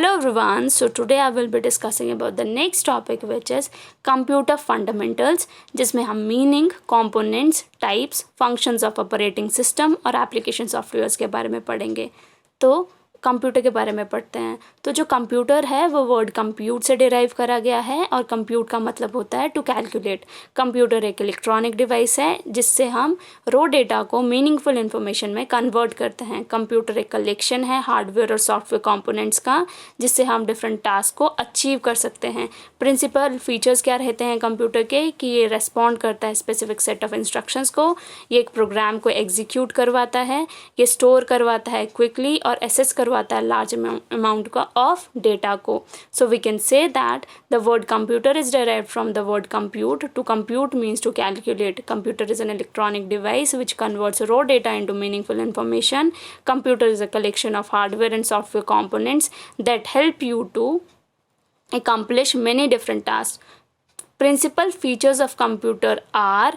Hello everyone, so today I will be discussing about the next topic which is computer fundamentals, जिसमें हम meaning, components, types, functions of operating system और application softwares के बारे में पढ़ेंगे। तो computer के बारे में पढ़ते हैं। तो जो कंप्यूटर है वो वर्ड कंप्यूट से डिराइव करा गया है और कंप्यूट का मतलब होता है टू कैलकुलेट। कंप्यूटर एक इलेक्ट्रॉनिक डिवाइस है जिससे हम रो डेटा को मीनिंगफुल इन्फॉर्मेशन में कन्वर्ट करते हैं। कंप्यूटर एक कलेक्शन है हार्डवेयर और सॉफ्टवेयर कंपोनेंट्स का जिससे हम डिफरेंट टास्क को अचीव कर सकते हैं। प्रिंसिपल फीचर्स क्या रहते हैं कंप्यूटर के कि ये रेस्पॉन्ड करता है स्पेसिफिक सेट ऑफ इंस्ट्रक्शंस को, ये एक प्रोग्राम को एग्जीक्यूट करवाता है, ये स्टोर करवाता है क्विकली और एसेस करवाता है लार्ज अमाउंट का ऑफ डेटा को। So we can say that the word computer is derived from the word compute. To compute means to calculate. Computer is an electronic device which converts raw data into meaningful information. Computer is a collection of hardware and software components that help you to accomplish many different tasks. Principal features of computer are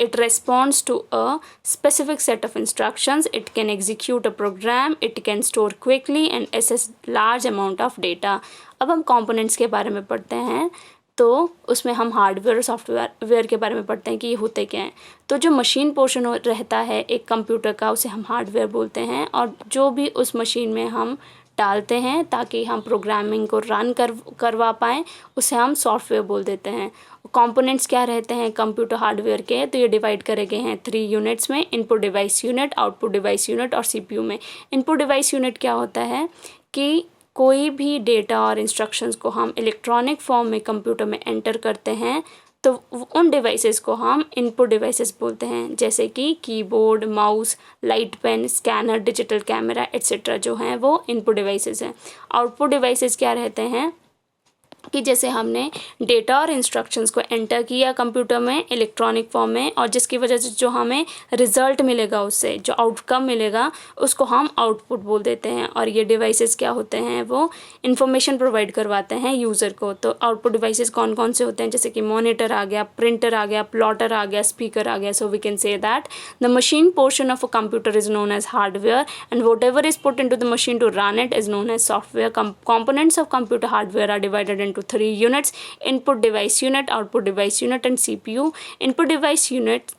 it responds to a specific set of instructions, it can execute a program, it can store quickly and access large amount of data. अब हम components के बारे में पढ़ते हैं तो उसमें हम हार्डवेयर और सॉफ्टवेयर के बारे में पढ़ते हैं कि ये होते क्या हैं। तो जो मशीन पोर्शन रहता है एक कंप्यूटर का उसे हम हार्डवेयर बोलते हैं और जो भी उस मशीन में हम डालते हैं ताकि हम प्रोग्रामिंग को रन करवा पाएँ उसे हम सॉफ्टवेयर बोल देते हैं। कंपोनेंट्स क्या रहते हैं कंप्यूटर हार्डवेयर के, तो ये डिवाइड करे गए हैं 3 यूनिट्स में, input device unit, output device unit और सीपीयू में। इनपुट डिवाइस यूनिट क्या होता है कि कोई भी डेटा और इंस्ट्रक्शंस को हम इलेक्ट्रॉनिक फॉर्म में कंप्यूटर में एंटर करते हैं तो उन डिवाइसेस को हम इनपुट डिवाइसेस बोलते हैं, जैसे कि keyboard, mouse, light pen, scanner, digital camera etcetera जो हैं वो इनपुट डिवाइसेस हैं। आउटपुट डिवाइसेस क्या रहते हैं कि जैसे हमने डेटा और इंस्ट्रक्शंस को एंटर किया कंप्यूटर में इलेक्ट्रॉनिक फॉर्म में और जिसकी वजह से जो हमें रिजल्ट मिलेगा, उससे जो आउटकम मिलेगा उसको हम आउटपुट बोल देते हैं। और ये डिवाइसेस क्या होते हैं वो इंफॉर्मेशन प्रोवाइड करवाते हैं यूज़र को। तो आउटपुट डिवाइसेस कौन कौन से होते हैं, जैसे कि मॉनिटर आ गया, प्रिंटर आ गया, प्लॉटर आ गया, स्पीकर आ गया। So we can say that the machine portion of a computer is known as hardware and whatever is put into the machine to run it is known as software. components of computer hardware are divided into 3 units: input device unit, output device unit and CPU. Input device unit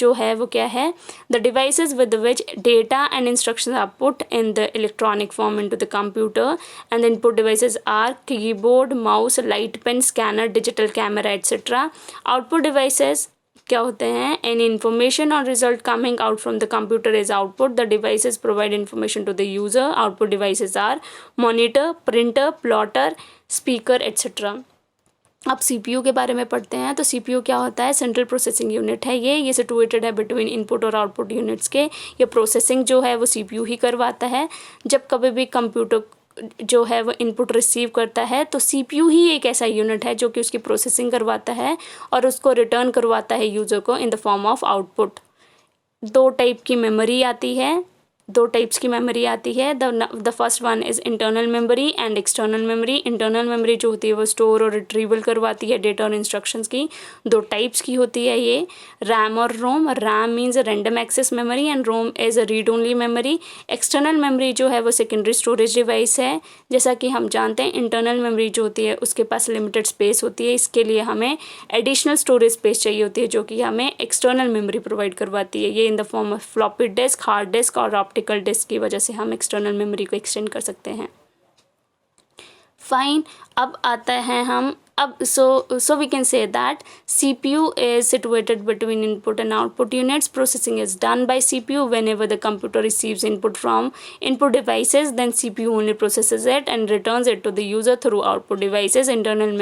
जो है वो क्या है, the devices with which data and instructions are put in the electronic form into the computer, and the input devices are keyboard, mouse, light pen, scanner, digital camera etc. Output devices क्या होते हैं, any information or result coming out from the computer is output. The devices provide information to the user. Output devices are monitor, printer, plotter, speaker etc. अब CPU के बारे में पढ़ते हैं। तो CPU क्या होता है, सेंट्रल प्रोसेसिंग यूनिट है ये सिचुएटेड है बिटवीन इनपुट और आउटपुट यूनिट्स के। ये प्रोसेसिंग जो है वो CPU ही करवाता है। जब कभी भी कंप्यूटर जो है वो इनपुट रिसीव करता है तो CPU ही एक ऐसा यूनिट है जो कि उसकी प्रोसेसिंग करवाता है और उसको रिटर्न करवाता है यूज़र को in the form of output. 2 type की मेमोरी आती है, 2 टाइप्स की मेमोरी आती है। The first one is internal memory and external memory. Internal memory जो होती है वो स्टोर और रिट्रीवल करवाती है डेटा और इंस्ट्रक्शंस की। 2 टाइप्स की होती है ये, रैम और ROM. RAM means random access memory and ROM is a read only memory. External memory जो है वो सेकेंडरी स्टोरेज डिवाइस है। जैसा कि हम जानते हैं इंटरनल मेमोरी जो होती है उसके पास लिमिटेड स्पेस होती है, इसके लिए हमें एडिशनल स्टोरेज स्पेस चाहिए होती है जो कि हमें एक्सटर्नल मेमोरी प्रोवाइड करवाती है। ये in the form of floppy disk, hard disk और ऑप्टिकल डिस्क की वजह से हम एक्सटर्नल मेमोरी को एक्सटेंड कर सकते हैं। फाइन, अब आता है हम अब so we can say that CPU is situated between input and output units. Processing is done by CPU. Whenever the computer receives input from input devices, then CPU only processes it and returns it to the user through output devices. Internal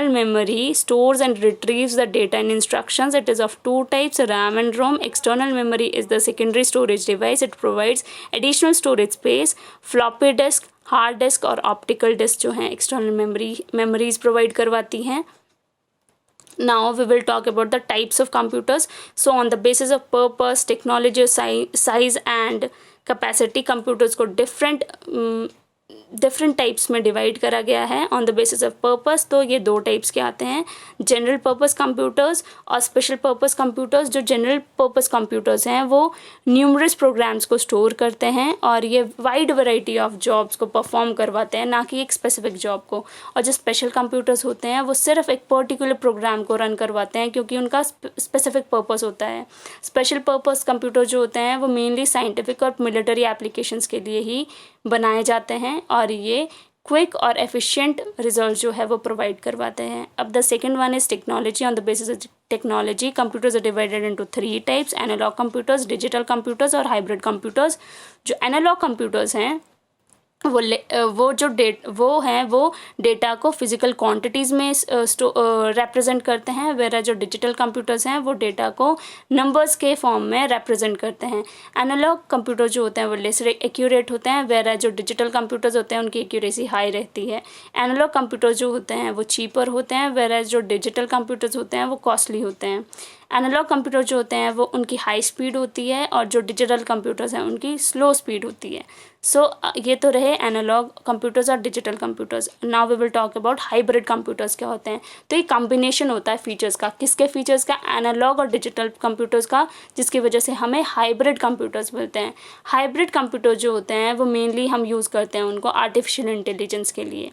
memory stores and retrieves the data and instructions. It is of 2 types, RAM and ROM. External memory is the secondary storage device. It provides additional storage space. Floppy disk, hard disk और optical disc जो हैं external memories provide करवाती हैं। Now we will talk about the types of computers. So on the basis of purpose, technology, size and capacity, computers को different types में divide करा गया है on the basis of purpose. तो ये 2 types के आते हैं, जनरल पर्पस कंप्यूटर्स और स्पेशल पर्पस कंप्यूटर्स। जो जनरल पर्पस कंप्यूटर्स हैं वो न्यूमरस प्रोग्राम्स को स्टोर करते हैं और ये वाइड वैरायटी ऑफ जॉब्स को परफॉर्म करवाते हैं, ना कि एक स्पेसिफिक जॉब को। और जो स्पेशल कंप्यूटर्स होते हैं वो सिर्फ एक पर्टिकुलर प्रोग्राम को रन करवाते हैं क्योंकि उनका स्पेसिफिक पर्पस होता है। स्पेशल पर्पस कंप्यूटर जो होते हैं वो मेनली साइंटिफिक और मिलिट्री एप्लीकेशंस के लिए ही बनाए जाते हैं और ये क्विक और एफिशिएंट रिजल्ट जो है वो प्रोवाइड करवाते हैं। अब the second one is technology. On the basis of technology computers are divided into 3 types, analog computers, digital computers और हाइब्रिड कंप्यूटर्स। जो एनालॉग कंप्यूटर्स हैं वो डेटा को फिजिकल क्वांटिटीज़ में रिप्रेजेंट करते हैं, वेरा जो डिजिटल कंप्यूटर्स हैं वो डेटा को नंबर्स के फॉर्म में रिप्रेजेंट करते हैं। एनालॉग कंप्यूटर जो होते हैं वो लेस एक्यूरेट होते हैं, वेरा जो डिजिटल कंप्यूटर्स होते हैं उनकी एक्यूरेसी हाई रहती है। एनालॉग कंप्यूटर जो होते हैं वो चीपर होते हैं, वेरा जो डिजिटल कंप्यूटर्स होते हैं वो कॉस्टली होते हैं। एनालॉग कंप्यूटर जो होते हैं वो उनकी हाई स्पीड होती है और जो डिजिटल कंप्यूटर्स हैं उनकी स्लो स्पीड होती है। सो ये तो रहे एनालॉग कंप्यूटर्स और digital computers. Now we will talk about hybrid computers क्या होते हैं। तो ये कॉम्बिनेशन होता है फीचर्स का, किसके फीचर्स का, एनालॉग और डिजिटल कंप्यूटर्स का, जिसकी वजह से हमें हाइब्रिड कंप्यूटर्स मिलते हैं। हाइब्रिड कंप्यूटर जो होते हैं वो मेनली हम यूज़ करते हैं उनको आर्टिफिशियल इंटेलिजेंस के लिए।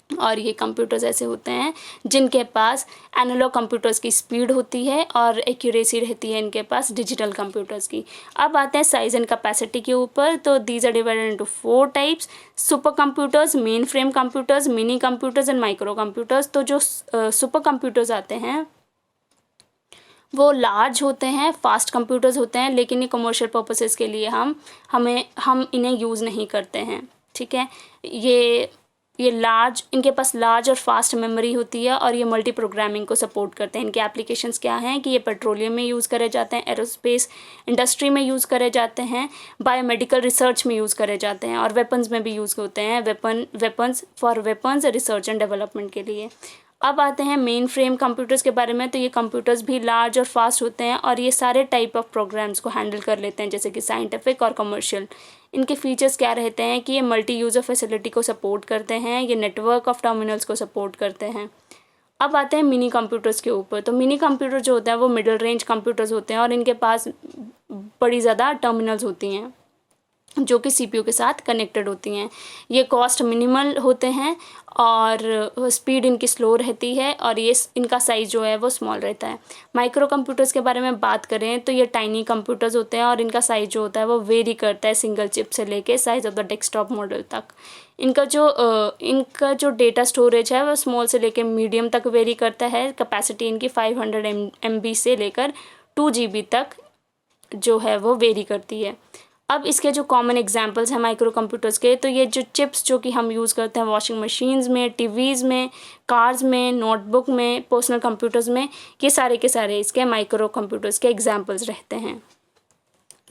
और ये कंप्यूटर्स ऐसे होते हैं जिनके पास एनालॉग कंप्यूटर्स की स्पीड होती है और एक्यूरेसी रहती है इनके पास डिजिटल कंप्यूटर्स की। अब आते हैं साइज एंड कैपेसिटी के ऊपर। तो these are divided into 4 types, super computers, mainframe computers, mini computers and micro computers. तो जो सुपर कंप्यूटर्स आते हैं वो लार्ज होते हैं, फास्ट कंप्यूटर्स होते हैं, लेकिन ये कमर्शियल पर्पसेस के लिए हम इन्हें यूज़ नहीं करते हैं। ठीक है, ये लार्ज, इनके पास लार्ज और फास्ट मेमोरी होती है और ये मल्टी प्रोग्रामिंग को सपोर्ट करते हैं। इनके एप्लीकेशंस क्या हैं कि ये पेट्रोलियम में यूज़ करे जाते हैं, एरोस्पेस इंडस्ट्री में यूज़ करे जाते हैं, बायोमेडिकल रिसर्च में यूज़ करे जाते हैं और वेपन्स में भी यूज़ होते हैं, वेपन्स रिसर्च एंड डेवलपमेंट के लिए। अब आते हैं मेन फ्रेम कंप्यूटर्स के बारे में। तो ये कंप्यूटर्स भी लार्ज और फास्ट होते हैं और ये सारे टाइप ऑफ प्रोग्राम्स को हैंडल कर लेते हैं, जैसे कि साइंटिफिक और कमर्शियल। इनके फीचर्स क्या रहते हैं कि ये मल्टी यूज़र फैसिलिटी को सपोर्ट करते हैं, ये नेटवर्क ऑफ टर्मिनल्स को सपोर्ट करते हैं। अब आते हैं मिनी कंप्यूटर्स के ऊपर। तो मिनी कंप्यूटर जो होते हैं वो मिडिल रेंज कंप्यूटर्स होते हैं और इनके पास बड़ी ज़्यादा टर्मिनल्स होती हैं जो कि CPU के साथ कनेक्टेड होती हैं। ये कॉस्ट मिनिमल होते हैं और स्पीड इनकी स्लो रहती है और ये इनका साइज़ जो है वो स्मॉल रहता है। माइक्रो कंप्यूटर्स के बारे में बात करें तो ये टाइनी कंप्यूटर्स होते हैं और इनका साइज़ जो होता है वो वेरी करता है सिंगल चिप से लेके size of the desktop model तक। इनका जो डेटा स्टोरेज है वो स्मॉल से लेके मीडियम तक वेरी करता है। कैपेसिटी इनकी 500 MB से लेकर 2 GB तक जो है वो वेरी करती है। अब इसके जो कॉमन एग्जांपल्स हैं माइक्रो कंप्यूटर्स के, तो ये जो चिप्स जो कि हम यूज़ करते हैं वॉशिंग मशीन्स में, टीवीज़ में, कार्स में, नोटबुक में, पर्सनल कंप्यूटर्स में, ये सारे के सारे इसके माइक्रो कंप्यूटर्स के एग्जांपल्स रहते हैं।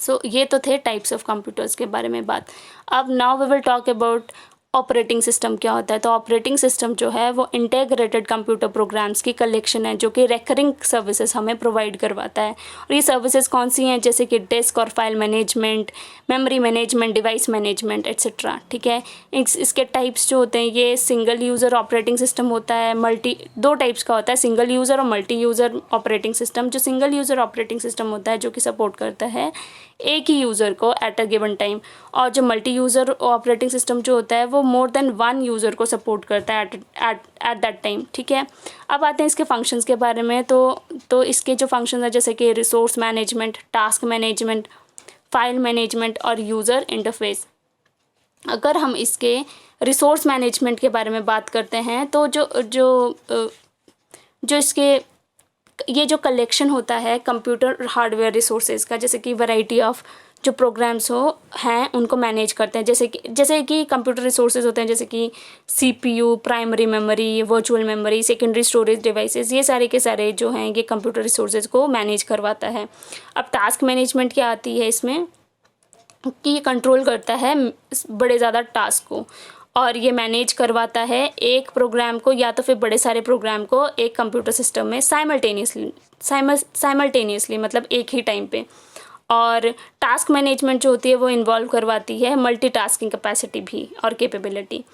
सो ये तो थे टाइप्स ऑफ कंप्यूटर्स के बारे में बात। अब now we will talk about operating system क्या होता है। तो ऑपरेटिंग सिस्टम जो है वो इंटीग्रेटेड कंप्यूटर प्रोग्राम्स की कलेक्शन है जो कि रिकरिंग सर्विसेज हमें प्रोवाइड करवाता है। और ये सर्विसेज कौन सी हैं, जैसे कि डिस्क और file management, memory management, device management etcetera. ठीक है, इसके टाइप्स जो होते हैं, ये सिंगल यूज़र ऑपरेटिंग सिस्टम होता है, दो टाइप्स का होता है, सिंगल यूज़र और मल्टी यूज़र ऑपरेटिंग सिस्टम। जो सिंगल यूज़र ऑपरेटिंग सिस्टम होता है जो कि सपोर्ट करता है एक ही यूज़र को एट अ गिवन टाइम, और जो मल्टी यूज़र ऑपरेटिंग सिस्टम जो होता है वो मोर देन 1 यूज़र को सपोर्ट करता है एट दैट टाइम। ठीक है, अब आते हैं इसके फंक्शंस के बारे में। तो इसके जो फंक्शंस हैं जैसे कि resource management, task management, file management और यूज़र इंटरफेस। अगर हम इसके रिसोर्स मैनेजमेंट के बारे में बात करते हैं तो जो इसके ये जो कलेक्शन होता है कंप्यूटर हार्डवेयर रिसोर्सेज का, जैसे कि वैरायटी ऑफ जो प्रोग्राम्स हैं उनको मैनेज करते हैं। जैसे कि कंप्यूटर रिसोर्सेज होते हैं जैसे कि CPU, primary memory, virtual memory, secondary storage devices, ये सारे के सारे जो हैं ये कंप्यूटर रिसोर्सेज को मैनेज करवाता है। अब टास्क मैनेजमेंट क्या आती है इसमें कि ये कंट्रोल करता है बड़े ज़्यादा टास्क को और ये मैनेज करवाता है एक प्रोग्राम को या तो फिर बड़े सारे प्रोग्राम को एक कंप्यूटर सिस्टम में साइमल्टेनियसली मतलब एक ही टाइम पे। और टास्क मैनेजमेंट जो होती है वो इन्वॉल्व करवाती है मल्टीटास्किंग कैपेसिटी भी और कैपेबिलिटी।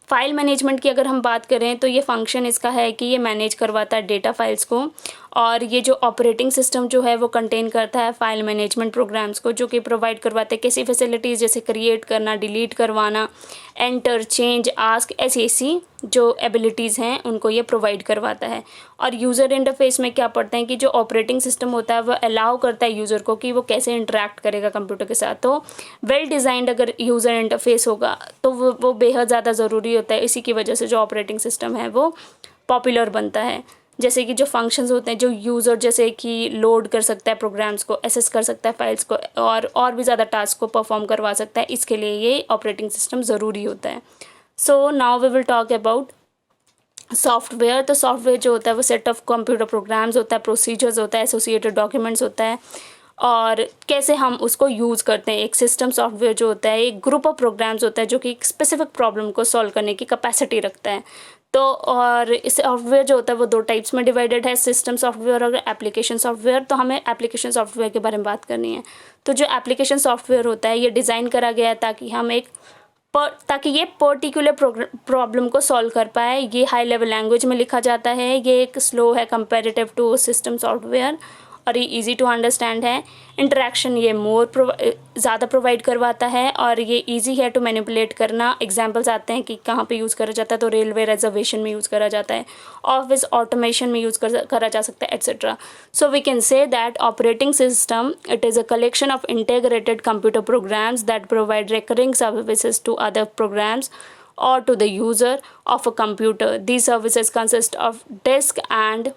फाइल मैनेजमेंट की अगर हम बात करें तो ये फंक्शन इसका है कि ये मैनेज करवाता है डेटा फाइल्स को, और ये जो ऑपरेटिंग सिस्टम जो है वो कंटेन करता है फाइल मैनेजमेंट प्रोग्राम्स को, जो कि प्रोवाइड करवाते हैं कैसी फैसिलिटीज़ जैसे क्रिएट करना, डिलीट करवाना, एंटर, चेंज, आस्क, ऐसी जो एबिलिटीज़ हैं उनको ये प्रोवाइड करवाता है। और यूज़र इंटरफेस में क्या पढ़ते हैं कि जो ऑपरेटिंग सिस्टम होता है वो अलाउ करता है यूज़र को कि वो कैसे इंटरेक्ट करेगा कंप्यूटर के साथ। तो वेल डिज़ाइंड अगर यूज़र इंटरफेस होगा तो वो बेहद ज़्यादा ज़रूरी होता है। इसी की वजह से जो ऑपरेटिंग सिस्टम है वो पॉपुलर बनता है। जैसे कि जो फंक्शंस होते हैं जो यूज़र जैसे कि लोड कर सकता है प्रोग्राम्स को, एसेस कर सकता है फाइल्स को, और भी ज़्यादा टास्क को परफॉर्म करवा सकता है, इसके लिए ये ऑपरेटिंग सिस्टम ज़रूरी होता है। So now we will talk about software. तो सॉफ्टवेयर जो होता है वो सेट ऑफ कंप्यूटर प्रोग्राम्स होता है, प्रोसीजर्स होता है, एसोसिएटेड डॉक्यूमेंट्स होता है, और कैसे हम उसको यूज़ करते हैं। एक सिस्टम सॉफ्टवेयर जो होता है एक ग्रुप ऑफ प्रोग्राम्स होता है जो कि एक स्पेसिफिक प्रॉब्लम को सॉल्व करने की कैपेसिटी रखता है। तो और इस सॉफ्टवेयर जो होता है वो दो टाइप्स में डिवाइडेड है, सिस्टम सॉफ्टवेयर और एप्लीकेशन सॉफ्टवेयर। तो हमें एप्लीकेशन सॉफ्टवेयर के बारे में बात करनी है। तो जो एप्लीकेशन सॉफ्टवेयर होता है ये डिज़ाइन करा गया है ताकि ये पर्टिकुलर प्रॉब्लम को सॉल्व कर पाए। ये हाई लेवल लैंग्वेज में लिखा जाता है, ये एक स्लो है कंपैरेटिव टू सिस्टम सॉफ्टवेयर, और ये इजी टू अंडरस्टैंड है। इंटरेक्शन ये ज़्यादा प्रोवाइड करवाता है, और ये इजी है टू मैनिपुलेट करना। एग्जांपल्स आते हैं कि कहाँ पे यूज़ करा जाता है, तो रेलवे रिजर्वेशन में यूज़ करा जाता है, ऑफिस ऑटोमेशन में यूज़ करा जा सकता है, etcetera. So we can say that operating system it is a collection of integrated computer programs that provide recurring services to other programs or to the user of a computer. These services consist of disk and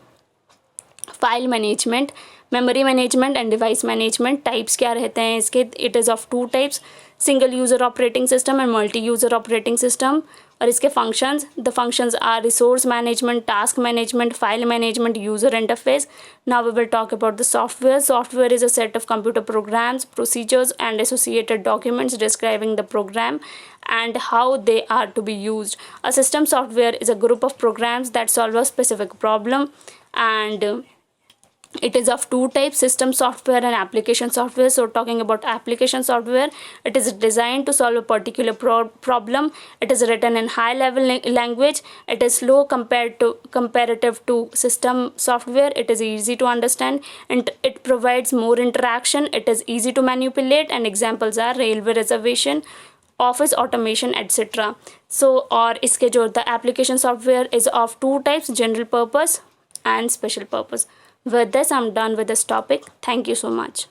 file management, memory management and device management. Types क्या रहते हैं इसके? It is of two types, single user operating system and multi user operating system. और इसके functions, the functions are resource management, task management, file management, user interface. Now we will talk about the software. Software is a set of computer programs, procedures and associated documents describing the program and how they are to be used. A system software is a group of programs that solve a specific problem, and it is of two types, system software and application software. So talking about application software, it is designed to solve a particular problem. It is written in high level language. It is slow comparative to system software. It is easy to understand and it provides more interaction. It is easy to manipulate, and examples are railway reservation, office automation etcetera. So और इसके जो the application software is of two types, general purpose and special purpose. With this, I'm done with this topic. Thank you so much.